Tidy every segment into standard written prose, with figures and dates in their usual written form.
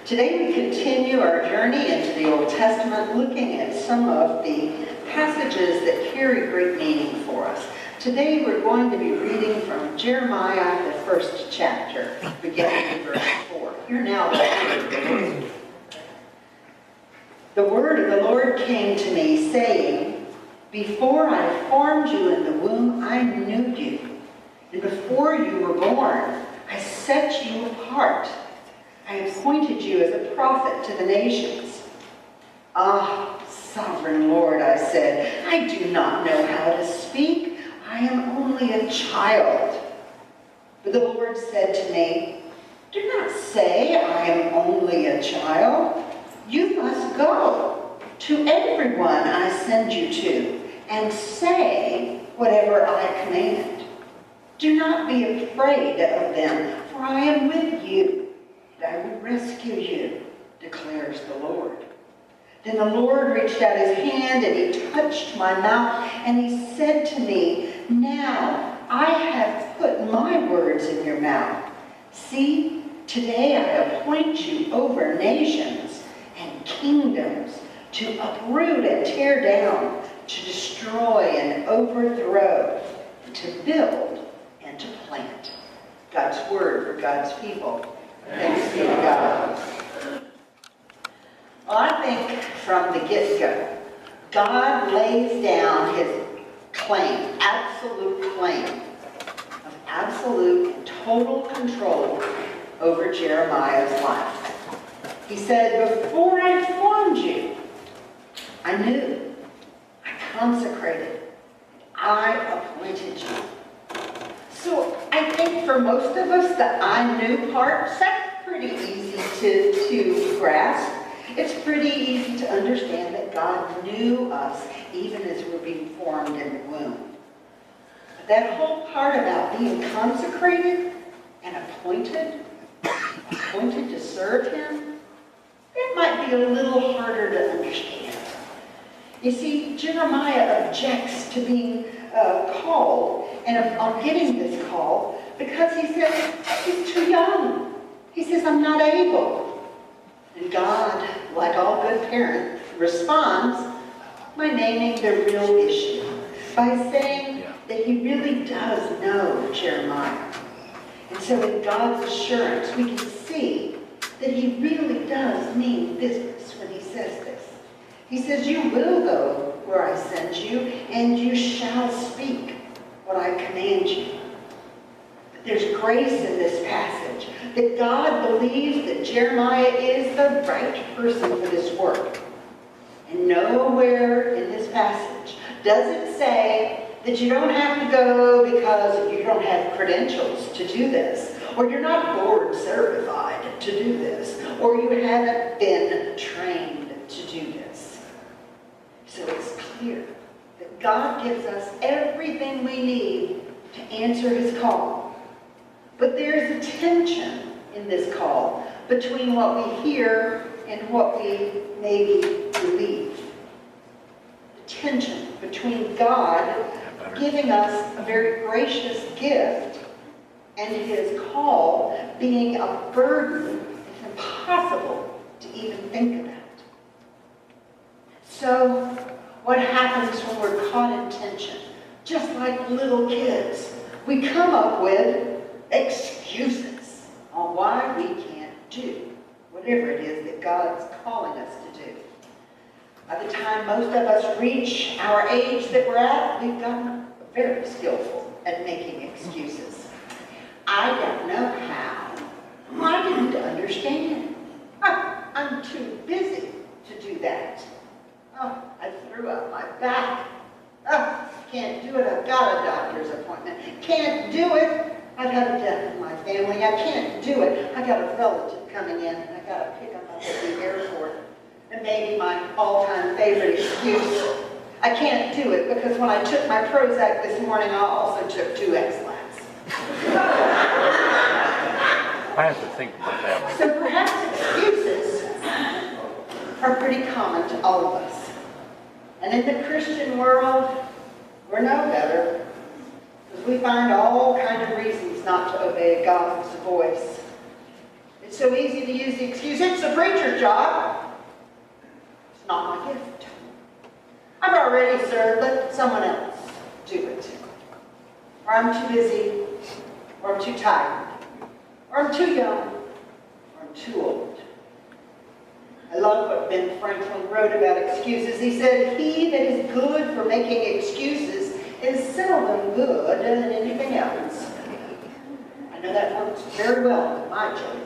Today we continue our journey into the Old Testament, looking at some of the passages that carry great meaning for us. Today we're going to be reading from Jeremiah, the first chapter, beginning in verse 4. Hear now the word of the Lord. The word of the Lord came to me, saying, "Before I formed you in the womb, I knew you. And before you were born, I set you apart. I appointed you as a prophet to the nations." "Ah, sovereign Lord," I said, "I do not know how to speak. I am only a child." But the Lord said to me, "Do not say, 'I am only a child.' You must go to everyone I send you to and say whatever I command. Do not be afraid of them, for I am with you. I will rescue you, declares the Lord." Then the Lord reached out his hand and he touched my mouth and he said to me, "Now I have put my words in your mouth. See, today I appoint you over nations and kingdoms to uproot and tear down, to destroy and overthrow, to build and to plant." God's word for God's people. Thanks be to God. Well, I think from the get-go, God lays down his claim, absolute claim, of absolute and total control over Jeremiah's life. He said, "Before I formed you, I knew, I consecrated, I appointed you." So I think for most of us, the "I knew" part, that's pretty easy to grasp. It's pretty easy to understand that God knew us even as we're being formed in the womb. But that whole part about being consecrated and appointed to serve him, that might be a little harder to understand. You see, Jeremiah objects to being called and on getting this call because he says he's too young. He says, "I'm not able." And God, like all good parents, responds by naming the real issue, by saying that he really does know Jeremiah. And so in God's assurance, we can see that he really does mean business when he says this. He says, "You will go where I send you, and you shall speak what I command you." But there's grace in this passage, that God believes that Jeremiah is the right person for this work. And nowhere in this passage does it say that you don't have to go because you don't have credentials to do this, or you're not board certified to do this, or you haven't been trained to do this. So it's clear that God gives us everything we need to answer his call. But there's a tension in this call between what we hear and what we maybe believe. The tension between God giving us a very gracious gift and his call being a burden it's impossible to even think about. So what happens when we're caught in tension? Just like little kids, we come up with excuses on why we can't do whatever it is that God's calling us to do. By the time most of us reach our age that we're at, we've gotten very skillful at making excuses. "I don't know how. I didn't understand. I'm too busy to do that. Oh, I threw up my back. Oh, can't do it. I've got a doctor's appointment. Can't do it. I've had a death in my family. I can't do it. I got a relative coming in and I got to pick them up at the airport." And maybe my all-time favorite excuse, "I can't do it because when I took my Prozac this morning, I also took 2 X-Lax." I have to think about that. So perhaps excuses are pretty common to all of us. And in the Christian world, we're no better, because we find all kinds of reasons not to obey God's voice. It's so easy to use the excuse, it's the preacher's job. It's not my gift. I've already served, let someone else do it. Or I'm too busy, or I'm too tired, or I'm too young, or I'm too old. I love what Ben Franklin wrote about excuses. He said, he that is good for making excuses is seldom good than anything else. I know that works very well with my children.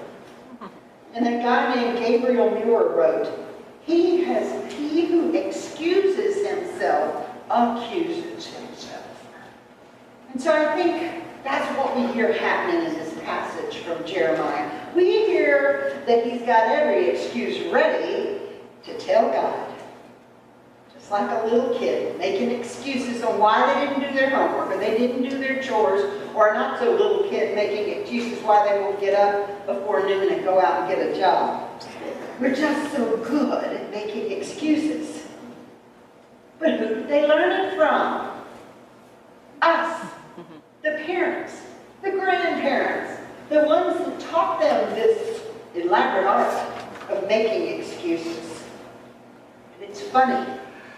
And a guy named Gabriel Muir wrote, he who excuses himself accuses himself. And so I think that's what we hear happening in this passage from Jeremiah. We hear that he's got every excuse ready to tell God. Just like a little kid making excuses on why they didn't do their homework, or they didn't do their chores, or a not so little kid making excuses why they won't get up before noon and go out and get a job. We're just so good at making excuses. But who did they learn it from? Us. The parents, the grandparents, the ones that taught them this elaborate art of making excuses. And it's funny,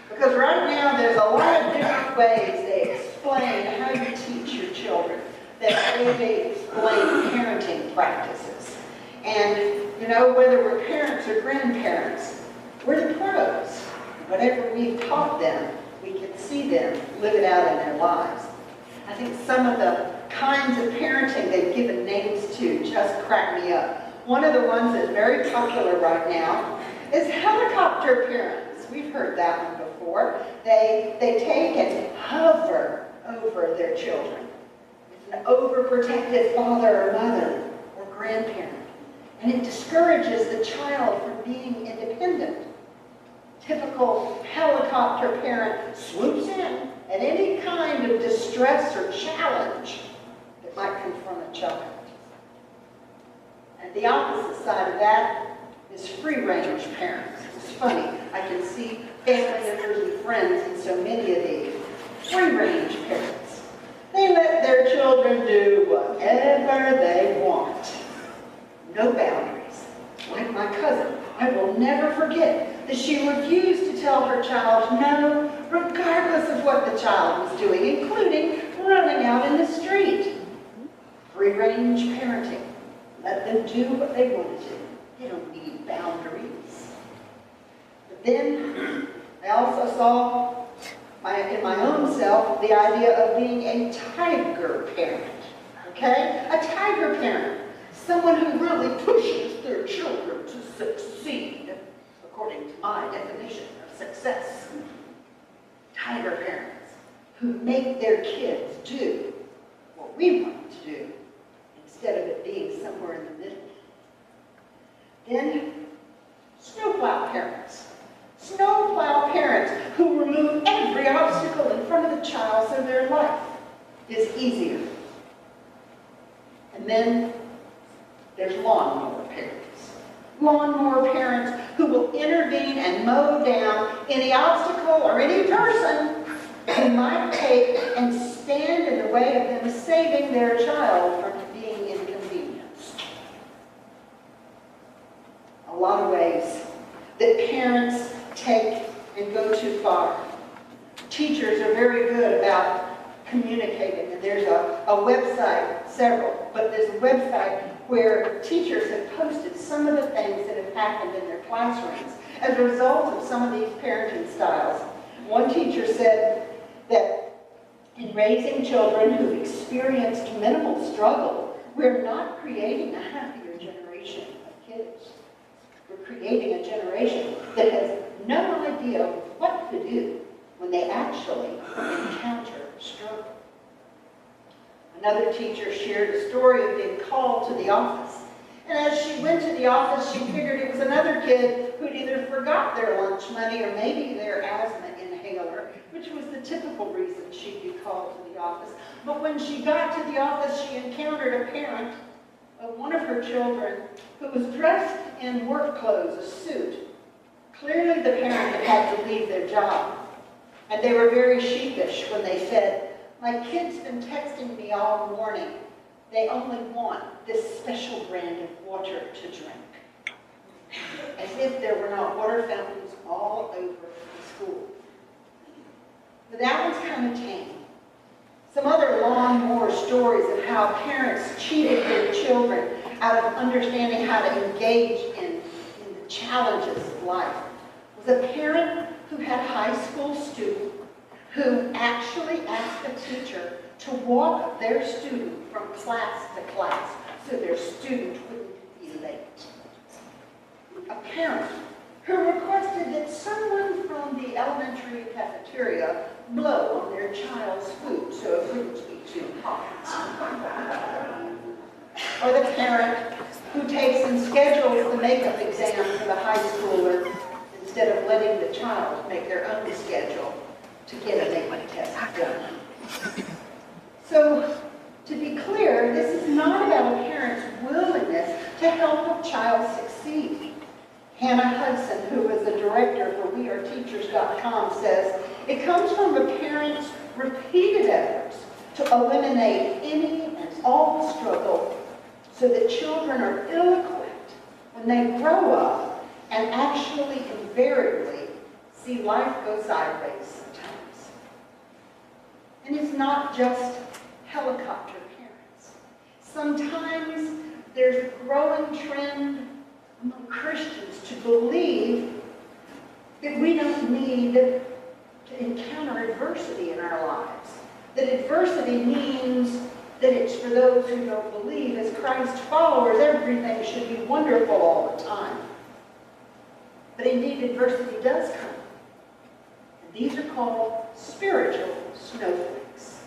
because right now there's a lot of different ways they explain how you teach your children. They explain parenting practices. And, you know, whether we're parents or grandparents, we're the pros. Whatever we've taught them, we can see them live it out in their lives. I think some of the kinds of parenting they've given names to just crack me up. One of the ones that's very popular right now is helicopter parents. We've heard that one before. They take and hover over their children. It's an overprotective father or mother or grandparent. And it discourages the child from being independent. Typical helicopter parent swoops in at any kind of distress or challenge that might confront a child. And the opposite side of that is free-range parents. It's funny, I can see family members and friends in so many of these. Free-range parents. They let their children do whatever they want. No boundaries. Like my cousin, I will never forget that she refused to tell her child no, regardless of what the child was doing, including running out in the street. Free-range parenting. Let them do what they want to do. They don't need boundaries. But then I also saw in my own self the idea of being a tiger parent. Okay? A tiger parent. Someone who really pushes their children to succeed, according to my definition of success. Tiger parents who make their kids do what we want to do instead of it being somewhere in the middle. Then, snowplow parents. Snowplow parents who remove every obstacle in front of the child so their life is easier. And then there's lawnmower parents. Lawnmower parents who will intervene and mow down any obstacle or any person who might take and stand in the way of them saving their child from being inconvenienced. A lot of ways that parents take and go too far. Teachers are very good about communicating, and there's a website, several, but there's a website where teachers have posted some of the things that have happened in their classrooms as a result of some of these parenting styles. One teacher said that in raising children who've experienced minimal struggle, we're not creating a happier generation of kids. We're creating a generation that has no idea what to do when they actually encounter struggle. Another teacher shared a story of being called to the office. And as she went to the office, she figured it was another kid who'd either forgot their lunch money or maybe their asthma inhaler, which was the typical reason she'd be called to the office. But when she got to the office, she encountered a parent of one of her children who was dressed in work clothes, a suit. Clearly the parent had to leave their job. And they were very sheepish when they said, "My kid's been texting me all morning. they only want this special brand of water to drink. As if there were not water fountains all over the school. But that one's kind of tame. Some other long war stories of how parents cheated their children out of understanding how to engage in the challenges of life was a parent who had a high school student who actually asked a teacher to walk their student from class to class so their student wouldn't be late. A parent who requested that someone from the elementary cafeteria blow on their child's food so it wouldn't be too hot. Or the parent who takes and schedules the makeup exam for the high schooler instead of letting the child make their own schedule to get a makeup test done. So, to be clear, this is not about a parent's willingness to help a child succeed. Hannah Hudson, who is the director for WeAreTeachers.com, says, it comes from a parent's repeated efforts to eliminate any and all struggle so that children are ill-equipped when they grow up and actually invariably see life go sideways sometimes. And it's not just helicopter parents. Sometimes there's a growing trend among Christians to believe that we don't need to encounter adversity in our lives. That adversity means that it's for those who don't believe. As Christ followers, everything should be wonderful all the time. But indeed, adversity does come. And these are called spiritual snowflakes.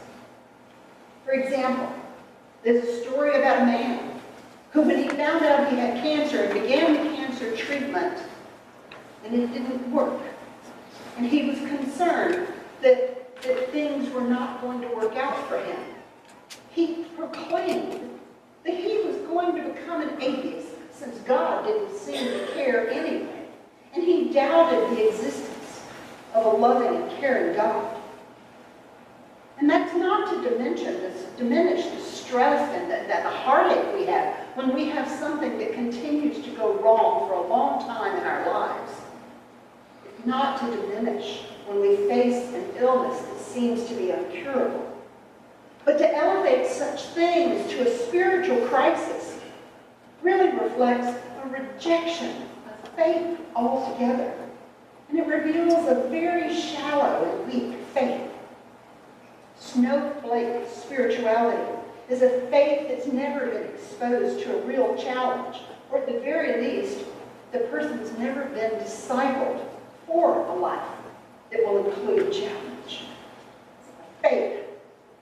For example, there's a story about a man who, when he found out he had cancer and began the cancer treatment, and it didn't work. And he was concerned that things were not going to work out for him. He proclaimed that he was going to become an atheist since God didn't seem to care anyway. And he doubted the existence of a loving and caring God. And that's not to diminish the stress and the heartache we have when we have something that continues to go wrong for a long time in our lives. It's not to diminish when we face an illness that seems to be incurable. But to elevate such things to a spiritual crisis really reflects a rejection of faith altogether. And it reveals a very shallow and weak faith. Snowflake spirituality is a faith that's never been exposed to a real challenge, or at the very least, the person's never been discipled for a life that will include challenge. A faith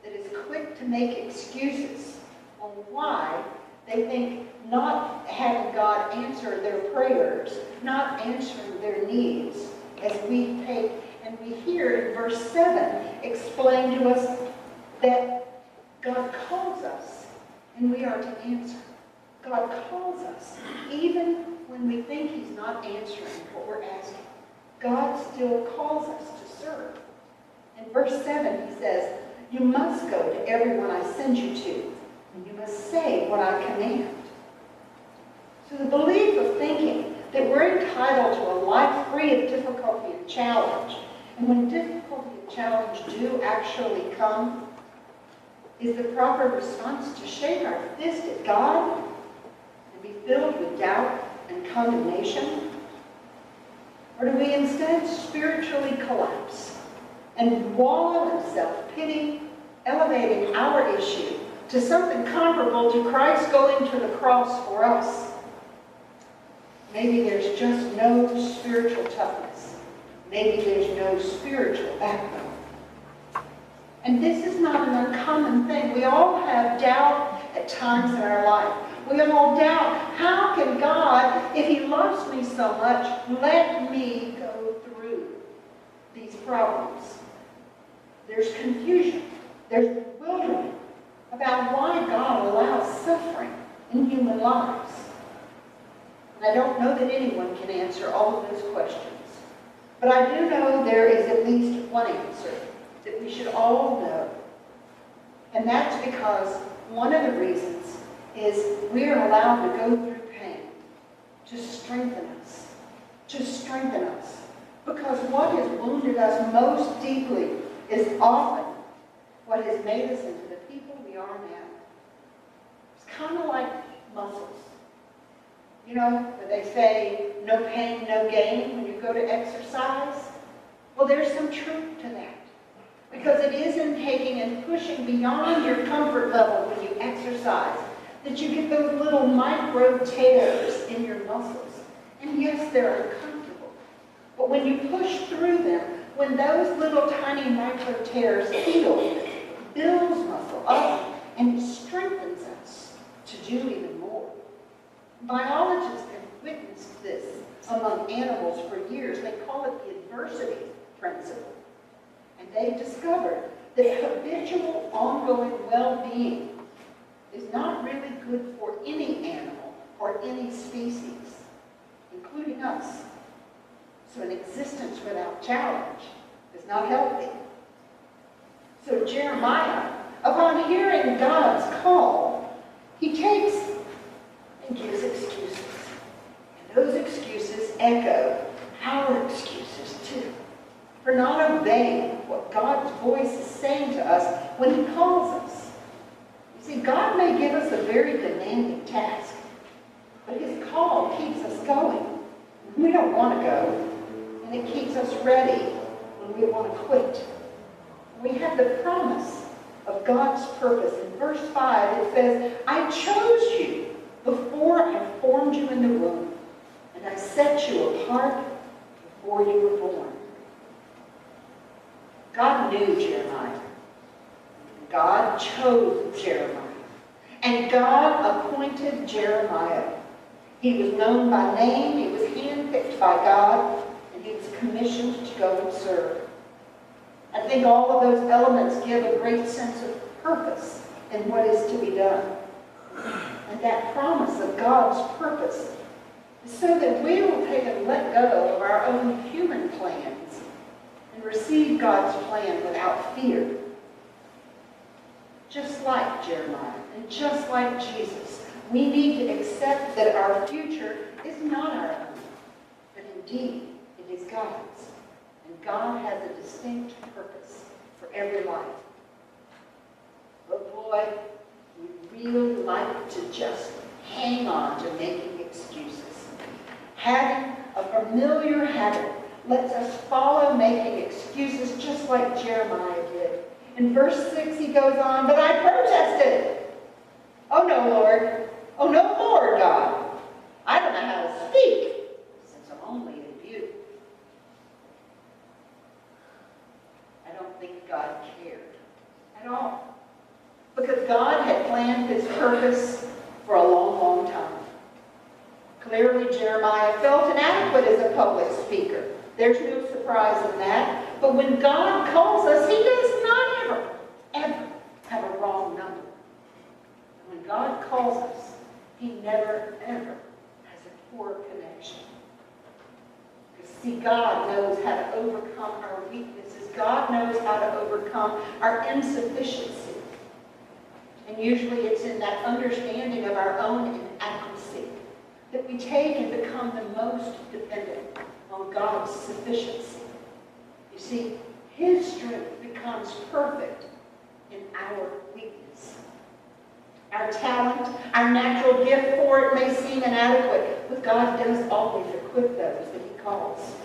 that is quick to make excuses on why they think not having God answer their prayers, not answering their needs, as we take and we hear in verse 7 explain to us that God calls us and we are to answer. God calls us even when we think he's not answering what we're asking. God still calls us to serve. In verse 7 he says, you must go to everyone I send you to, and you must say what I command. So the belief of thinking that we're entitled to a life free of difficulty and challenge, and when difficulty and challenge do actually come, is the proper response to shake our fist at God and be filled with doubt and condemnation? Or do we instead spiritually collapse and wallow in self-pity, elevating our issue to something comparable to Christ going to the cross for us? Maybe there's just no spiritual toughness. Maybe there's no spiritual backbone. And this is not an uncommon thing. We all have doubt at times in our life. We all doubt, how can God, if he loves me so much, let me go through these problems? There's confusion. There's bewilderment about why God allows suffering in human lives. And I don't know that anyone can answer all of those questions. But I do know there is at least one answer that we should all know. And that's because one of the reasons is we are allowed to go through pain to strengthen us, to strengthen us. Because what has wounded us most deeply is often what has made us into the people we are now. It's kind of like muscles. You know, where they say, no pain, no gain when you go to exercise. Well, there's some truth to that. Because it is in taking and pushing beyond your comfort level when you exercise that you get those little micro tears in your muscles. And yes, they're uncomfortable. But when you push through them, when those little tiny micro tears heal, it builds muscle up and it strengthens us to do even more. Biologists have witnessed this among animals for years. They call it the adversity principle. And they've discovered that habitual, ongoing well-being is not really good for any animal or any species, including us. So an existence without challenge is not healthy. So Jeremiah, upon hearing God's call, he takes and gives excuses. And those excuses echo our excuses too, for not obeying what God's voice is saying to us when he calls us. You see, God may give us a very demanding task, but his call keeps us going. We don't want to go, and it keeps us ready when we want to quit. We have the promise of God's purpose. In verse 5, it says, I chose you before I formed you in the womb, and I set you apart before you were born. God knew Jeremiah. God chose Jeremiah. And God appointed Jeremiah. He was known by name, he was handpicked by God, and he was commissioned to go and serve. I think all of those elements give a great sense of purpose in what is to be done. And that promise of God's purpose is so that we will take and let go of our own human plans and receive God's plan without fear. Just like Jeremiah and just like Jesus, we need to accept that our future is not our own, but indeed it is God's. And God has a distinct purpose for every life. But boy, we really like to just hang on to making excuses. Having a familiar habit lets us follow making excuses just like Jeremiah did. In verse 6 he goes on, but I protested. Oh no, Lord. Oh no, Lord God. I don't know how to speak since I'm only in beauty. I don't think God cared at all. Because God had planned his purpose for a long, long time. Clearly, Jeremiah felt inadequate as a public speaker. There's no surprise in that. But when God calls us, he does not ever have a wrong number. And when God calls us, he never, ever has a poor connection. Because see, God knows how to overcome our weaknesses. God knows how to overcome our insufficiency. And usually it's in that understanding of our own inadequacy that we take and become the most dependent on God's sufficiency. You see, his strength becomes perfect in our weakness. Our talent, our natural gift for it may seem inadequate, but God does always equip those that he calls.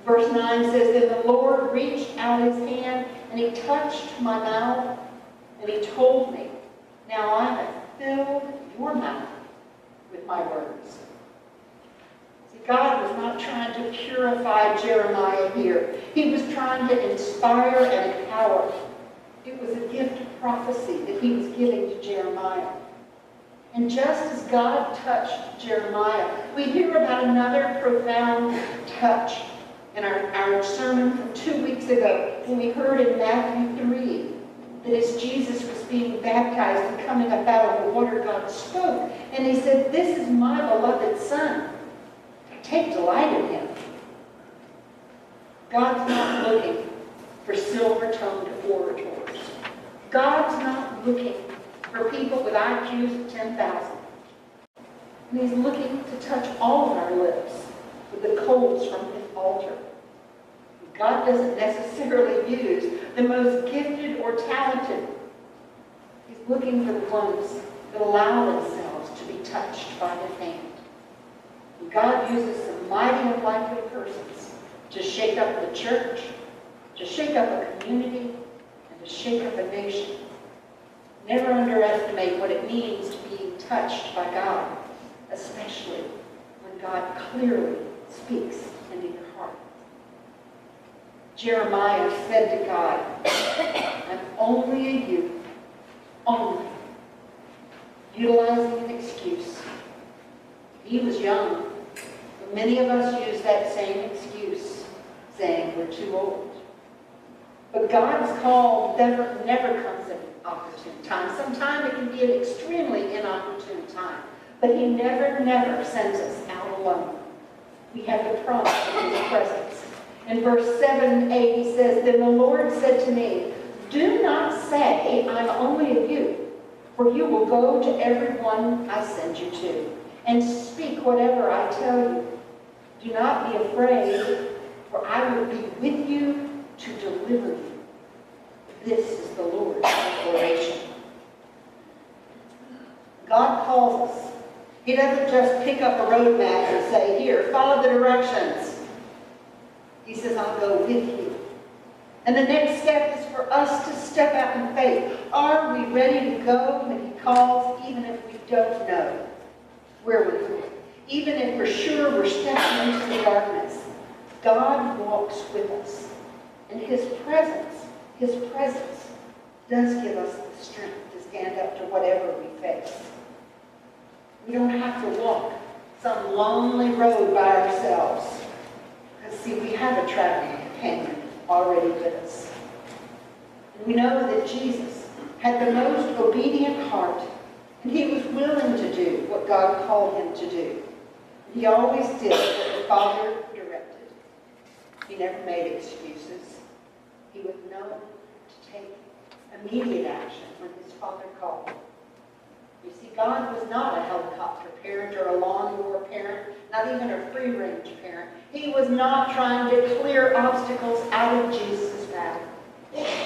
Verse 9 says, then the Lord reached out his hand and he touched my mouth and he told me, now I have filled your mouth with my words. See, God was not trying to purify Jeremiah here. He was trying to inspire and empower. It was a gift of prophecy that he was giving to Jeremiah. And just as God touched Jeremiah, we hear about another profound touch in our sermon from 2 weeks ago when we heard in Matthew 3 that as Jesus was being baptized and coming up out of the water, God spoke. And he said, this is my beloved Son. Take delight in him. God's not looking for silver-tongued orators. God's not looking for people with IQs of 10,000. And he's looking to touch all of our lips with the coals from his altar. God doesn't necessarily use the most gifted or talented. He's looking for the ones that allow themselves to be touched by his hand. And God uses some mighty unlikely persons to shake up the church, to shake up a community, and to shake up a nation. Never underestimate what it means to be touched by God, especially when God clearly speaks into your heart. Jeremiah said to God, I'm only a youth, only, utilizing an excuse. He was young, but many of us use that same excuse, saying we're too old. But God's call never comes at an opportune time. Sometimes it can be an extremely inopportune time, but he never sends us out alone. We have the promise of his presence. In verse 7 and 8, he says, Then the Lord said to me, Do not say, I'm only a youth, for you will go to everyone I send you to, and speak whatever I tell you. Do not be afraid, for I will be with you to deliver you. This is the Lord's declaration. God calls us. He doesn't just pick up a road map and say, Here, follow the directions. He says, I'll go with you. And the next step is for us to step out in faith. Are we ready to go when he calls, even if we don't know where we're going? Even if we're sure we're stepping into the darkness, God walks with us. And his presence does give us the strength to stand up to whatever we face. We don't have to walk some lonely road by ourselves. Because, see, we have a traveling companion already with us. And we know that Jesus had the most obedient heart, and he was willing to do what God called him to do. He always did what the Father directed. He never made excuses. He was known to take immediate action when his Father called. You see, God was not a helicopter parent or a lawnmower parent, not even a free-range parent. He was not trying to clear obstacles out of Jesus' path.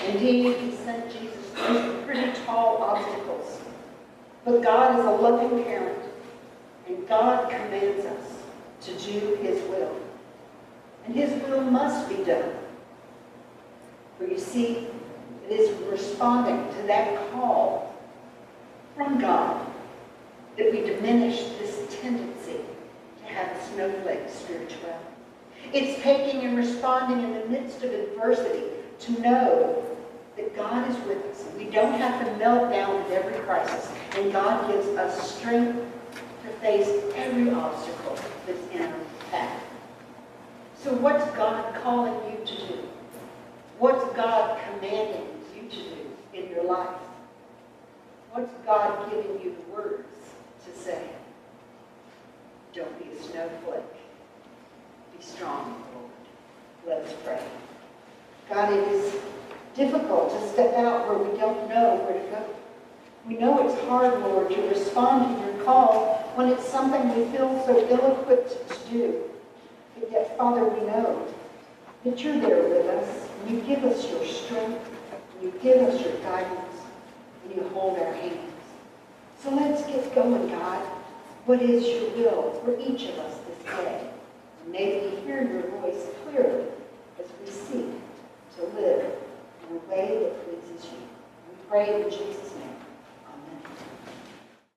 Indeed, he sent Jesus through some pretty tall obstacles. But God is a loving parent, and God commands us to do his will. And his will must be done. For you see, it is responding to that call from God that we diminish this tendency to have a snowflake spirituality. It's taking and responding in the midst of adversity to know that God is with us. We don't have to melt down with every crisis. And God gives us strength to face every obstacle that's in our path. So what's God calling you to do? What's God commanding you to do in your life? What's God giving you the words to say? Don't be a snowflake. Be strong, Lord. Let us pray. God, it is difficult to step out where we don't know where to go. We know it's hard, Lord, to respond to your call when it's something we feel so ill-equipped to do. But yet, Father, we know that you're there with us, and you give us your strength, and you give us your guidance, and you hold our hands. So let's get going, God. What is your will for each of us this day? And may we hear your voice clearly as we seek to live in a way that pleases you. We pray in Jesus' name.